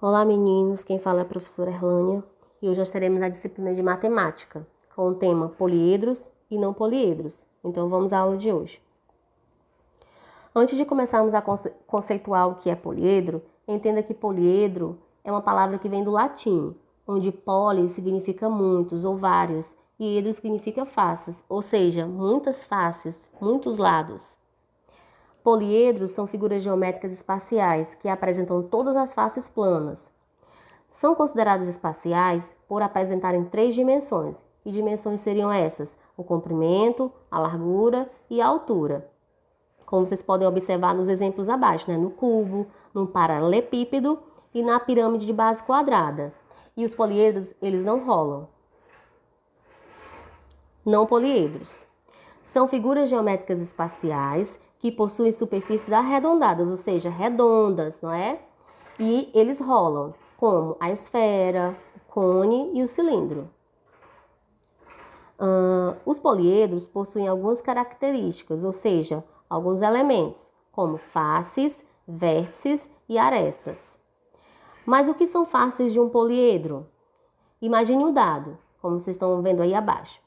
Olá meninos, quem fala é a professora Erlânia e hoje nós teremos a disciplina de matemática com o tema poliedros e não poliedros. Então vamos à aula de hoje. Antes de começarmos a conceituar o que é poliedro, entenda que poliedro é uma palavra que vem do latim, onde poli significa muitos ou vários e edro significa faces, ou seja, muitas faces, muitos lados. Poliedros são figuras geométricas espaciais que apresentam todas as faces planas. São considerados espaciais por apresentarem 3 dimensões. Que dimensões seriam essas? O comprimento, a largura e a altura. Como vocês podem observar nos exemplos abaixo, no cubo, no paralelepípedo e na pirâmide de base quadrada. E os poliedros, eles não rolam. Não poliedros. São figuras geométricas espaciais que possuem superfícies arredondadas, ou seja, redondas, não é? E eles rolam, como a esfera, o cone e o cilindro. Os poliedros possuem algumas características, ou seja, alguns elementos, como faces, vértices e arestas. Mas o que são faces de um poliedro? Imagine um dado, como vocês estão vendo aí abaixo.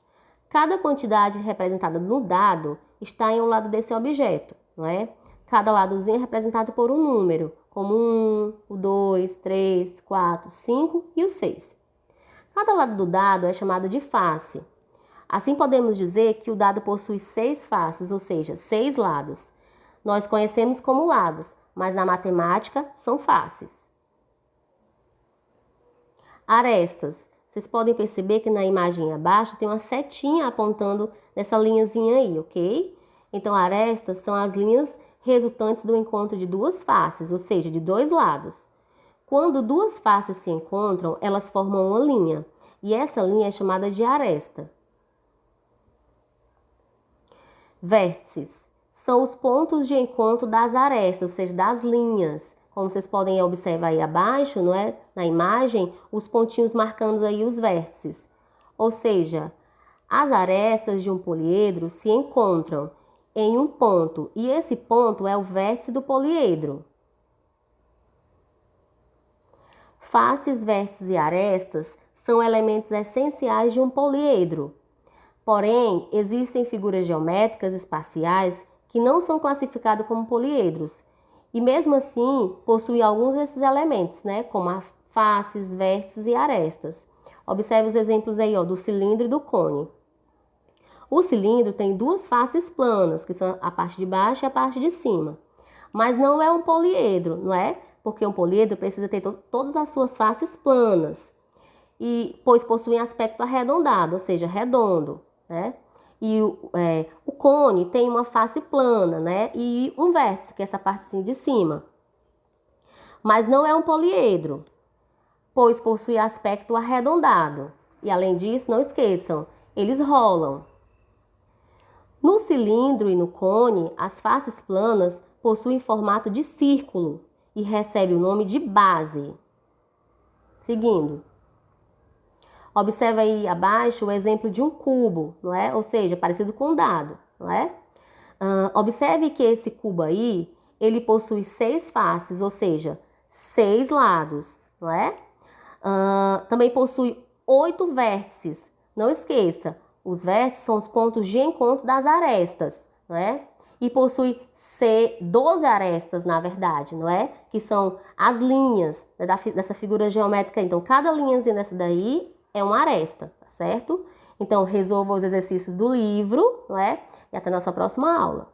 Cada quantidade representada no dado está em um lado desse objeto, não é? Cada ladozinho é representado por um número, como 1, o 2, 3, 4, 5 e o 6. Cada lado do dado é chamado de face. Assim podemos dizer que o dado possui 6 faces, ou seja, 6 lados. Nós conhecemos como lados, mas na matemática são faces. Arestas. Vocês podem perceber que na imagem abaixo tem uma setinha apontando nessa linhazinha aí, ok? Então, arestas são as linhas resultantes do encontro de duas faces, ou seja, de dois lados. Quando duas faces se encontram, elas formam uma linha, e essa linha é chamada de aresta. Vértices são os pontos de encontro das arestas, ou seja, das linhas. Como vocês podem observar aí abaixo, não é? Na imagem, os pontinhos marcando aí os vértices. Ou seja, as arestas de um poliedro se encontram em um ponto, e esse ponto é o vértice do poliedro. Faces, vértices e arestas são elementos essenciais de um poliedro. Porém, existem figuras geométricas espaciais que não são classificadas como poliedros, e mesmo assim possuem alguns desses elementos, como as faces, vértices e arestas. Observe os exemplos aí, do cilindro e do cone. O cilindro tem duas faces planas, que são a parte de baixo e a parte de cima. Mas não é um poliedro, não é? Porque um poliedro precisa ter todas as suas faces planas, pois possuem aspecto arredondado, ou seja, redondo, né? E o cone tem uma face plana, e um vértice, que é essa parte de cima. Mas não é um poliedro, pois possui aspecto arredondado. E além disso, não esqueçam, eles rolam. No cilindro e no cone, as faces planas possuem formato de círculo e recebem o nome de base. Seguindo. Observe aí abaixo o exemplo de um cubo, não é? Ou seja, parecido com um dado, não é? Observe que esse cubo aí, ele possui 6 faces, ou seja, 6 lados, não é? Também possui 8 vértices. Não esqueça, os vértices são os pontos de encontro das arestas, não é? E possui 12 arestas, na verdade, não é? Que são as linhas dessa figura geométrica. Então, cada linhazinha dessa daí é uma aresta, tá certo? Então, resolva os exercícios do livro, não é? E até a nossa próxima aula.